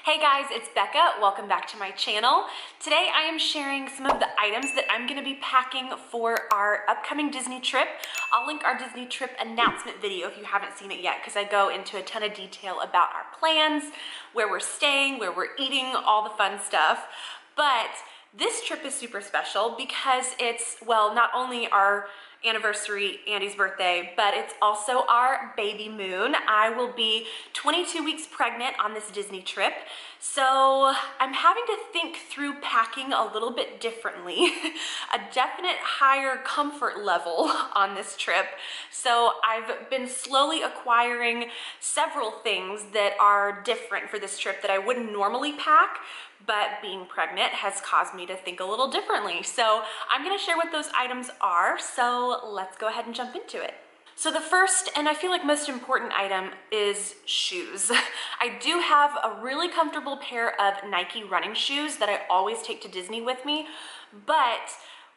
Hey guys, it's Becca. Welcome back to my channel. Today I am sharing some of the items that I'm going to be packing for our upcoming Disney trip. I'll link our Disney trip announcement video if you haven't seen it yet, because I go into a ton of detail about our plans, where we're staying, where we're eating, all the fun stuff. But this trip is super special because it's, well, not only our anniversary, Andy's birthday, but it's also our baby moon. I will be 22 weeks pregnant on this Disney trip, so I'm having to think through packing a little bit differently, a definite higher comfort level on this trip. So I've been slowly acquiring several things that are different for this trip that I wouldn't normally pack, but being pregnant has caused me to think a little differently. So I'm gonna share what those items are, so let's go ahead and jump into it. So the first, and I feel like most important item, is shoes. I do have a really comfortable pair of Nike running shoes that I always take to Disney with me, but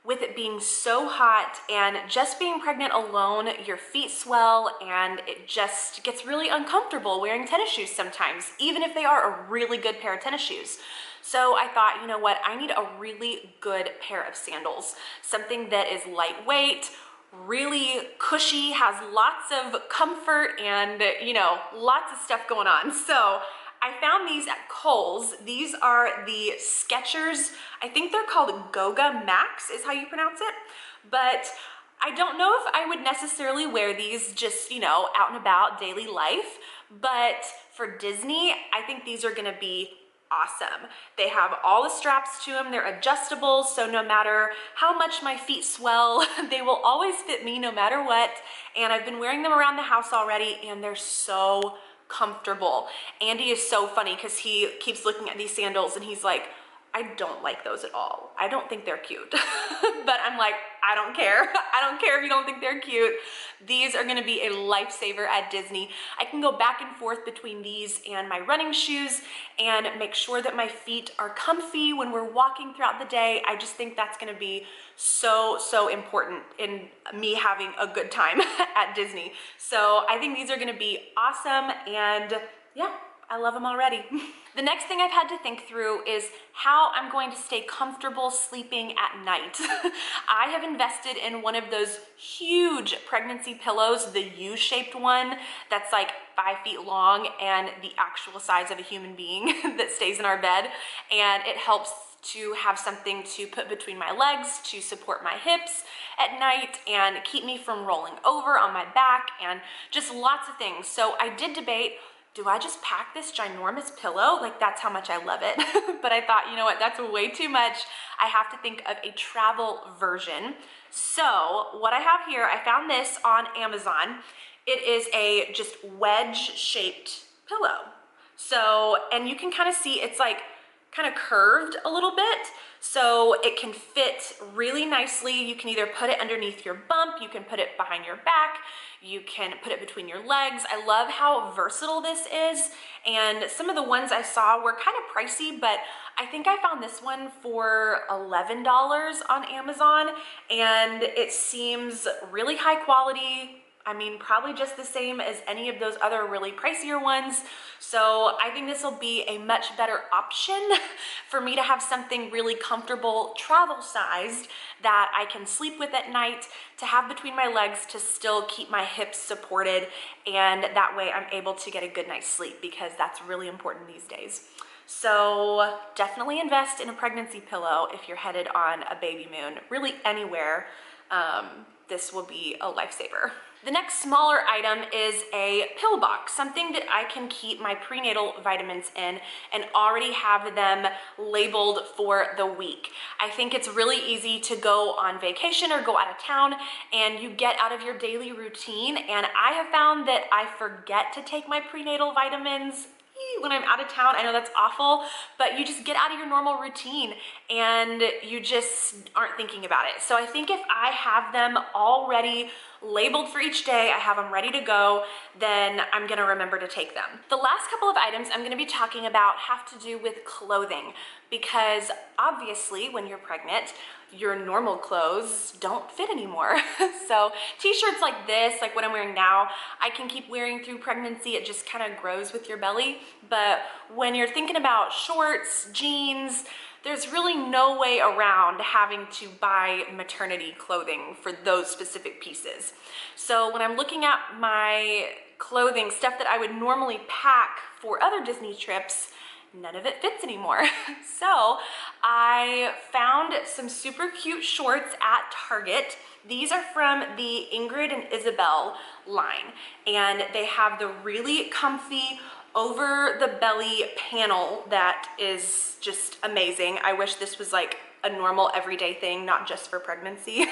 with it being so hot and just being pregnant alone, your feet swell and it just gets really uncomfortable wearing tennis shoes sometimes, even if they are a really good pair of tennis shoes. So I thought, you know what, I need a really good pair of sandals, something that is lightweight, really cushy, has lots of comfort and, you know, lots of stuff going on. So I found these at Kohl's. These are the Skechers, I think they're called Goga Max is how you pronounce it, but I don't know if I would necessarily wear these just, you know, out and about daily life, but for Disney, I think these are gonna be awesome. They have all the straps to them, they're adjustable, so no matter how much my feet swell, they will always fit me no matter what, and I've been wearing them around the house already, and they're so comfortable. Andy is so funny because he keeps looking at these sandals and he's like, I don't like those at all. I don't think they're cute. But I'm like, I don't care. I don't care if you don't think they're cute. These are gonna be a lifesaver at Disney. I can go back and forth between these and my running shoes and make sure that my feet are comfy when we're walking throughout the day. I just think that's gonna be so important in me having a good time at Disney. So I think these are gonna be awesome, and yeah, I love them already. The next thing I've had to think through is how I'm going to stay comfortable sleeping at night. I have invested in one of those huge pregnancy pillows, the U-shaped one that's like 5 feet long and the actual size of a human being that stays in our bed. And it helps to have something to put between my legs to support my hips at night and keep me from rolling over on my back and just lots of things. So I did debate, do I just pack this ginormous pillow? Like, that's how much I love it. But I thought, you know what, that's way too much. I have to think of a travel version. So what I have here, I found this on Amazon. It is a just wedge-shaped pillow. So, and you can kind of see it's like kind of curved a little bit, so it can fit really nicely. You can either put it underneath your bump, you can put it behind your back, you can put it between your legs. I love how versatile this is, and some of the ones I saw were kind of pricey, but I think I found this one for $11 on Amazon, and it seems really high quality. I mean, probably just the same as any of those other really pricier ones. So I think this will be a much better option for me to have something really comfortable, travel sized, that I can sleep with at night, to have between my legs to still keep my hips supported. And that way I'm able to get a good night's sleep, because that's really important these days. So definitely invest in a pregnancy pillow if you're headed on a baby moon, really anywhere. This will be a lifesaver. The next smaller item is a Pillbox, something that I can keep my prenatal vitamins in and already have them labeled for the week. I think it's really easy to go on vacation or go out of town and you get out of your daily routine, and I have found that I forget to take my prenatal vitamins when I'm out of town. I know that's awful, but you just get out of your normal routine and you just aren't thinking about it. So I think if I have them already labeled for each day. I have them ready to go. Then I'm gonna remember to take them. The last couple of items I'm gonna be talking about have to do with clothing, because obviously when you're pregnant, your normal clothes don't fit anymore. So t-shirts like this, like what I'm wearing now, I can keep wearing through pregnancy. It just kind of grows with your belly. But when you're thinking about shorts, jeans, there's really no way around having to buy maternity clothing for those specific pieces. So when I'm looking at my clothing, stuff that I would normally pack for other Disney trips, none of it fits anymore. So I found some super cute shorts at Target. These are from the Ingrid and Isabel line, and they have the really comfy over the belly panel that is just amazing. I wish this was like a normal everyday thing, not just for pregnancy.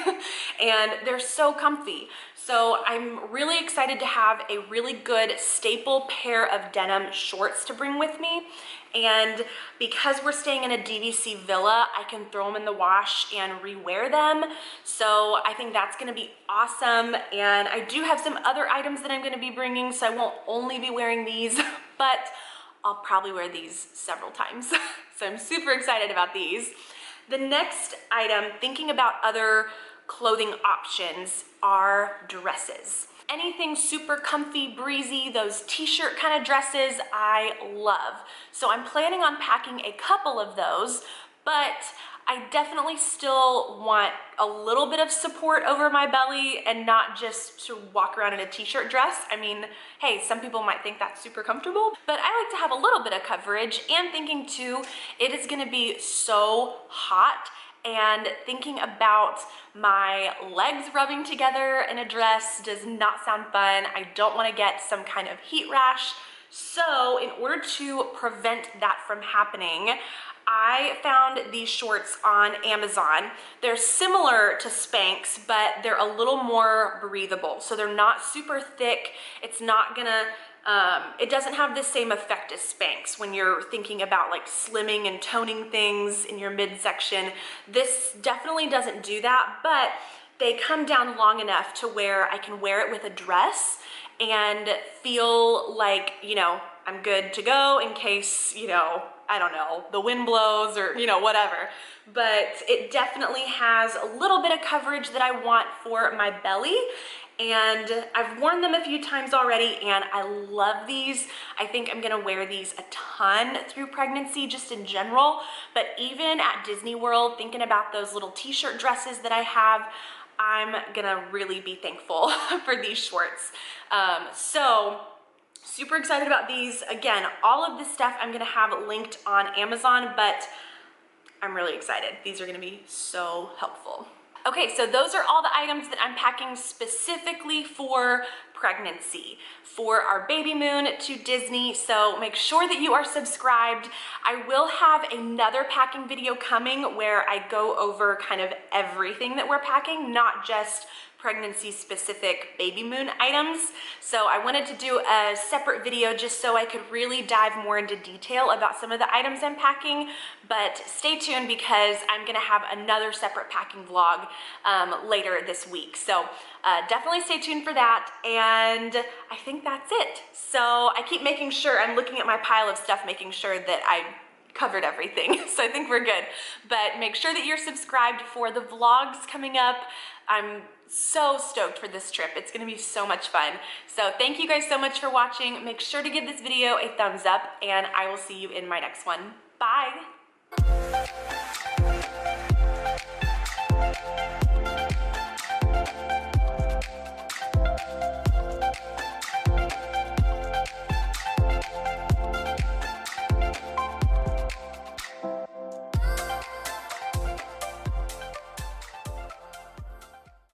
And they're so comfy. So I'm really excited to have a really good staple pair of denim shorts to bring with me. And because we're staying in a DVC villa, I can throw them in the wash and rewear them. So I think that's gonna be awesome. And I do have some other items that I'm gonna be bringing, so I won't only be wearing these, but I'll probably wear these several times. So I'm super excited about these. The next item, thinking about other clothing options, are dresses. Anything super comfy, breezy, those t-shirt kind of dresses, I love. So I'm planning on packing a couple of those, but I definitely still want a little bit of support over my belly and not just to walk around in a t-shirt dress. I mean, hey, some people might think that's super comfortable, but I like to have a little bit of coverage, and thinking too, it is gonna be so hot, and thinking about my legs rubbing together in a dress does not sound fun. I don't wanna get some kind of heat rash. So in order to prevent that from happening, I found these shorts on Amazon. They're similar to Spanx, but they're a little more breathable. So they're not super thick. It's not gonna, it doesn't have the same effect as Spanx when you're thinking about like slimming and toning things in your midsection. This definitely doesn't do that, but they come down long enough to where I can wear it with a dress and feel like, you know, I'm good to go in case, you know, I don't know, the wind blows or, you know, whatever. But it definitely has a little bit of coverage that I want for my belly. And I've worn them a few times already, and I love these. I think I'm gonna wear these a ton through pregnancy, just in general. But even at Disney World, thinking about those little t-shirt dresses that I have, I'm gonna really be thankful for these shorts. So super excited about these. Again, all of this stuff I'm gonna have linked on Amazon, but I'm really excited. These are gonna be so helpful. Okay, so those are all the items that I'm packing specifically for pregnancy, for our Babymoon to Disney. So make sure that you are subscribed. I will have another packing video coming where I go over kind of everything that we're packing, not just pregnancy specific Babymoon items. So I wanted to do a separate video just so I could really dive more into detail about some of the items I'm packing, but stay tuned because I'm gonna have another separate packing vlog later this week. So definitely stay tuned for that, and I think that's it. So I keep making sure, I'm looking at my pile of stuff, making sure that I covered everything. So I think we're good. But make sure that you're subscribed for the vlogs coming up. I'm so stoked for this trip. It's gonna be so much fun. So thank you guys so much for watching. Make sure to give this video a thumbs up, and I will see you in my next one. Bye.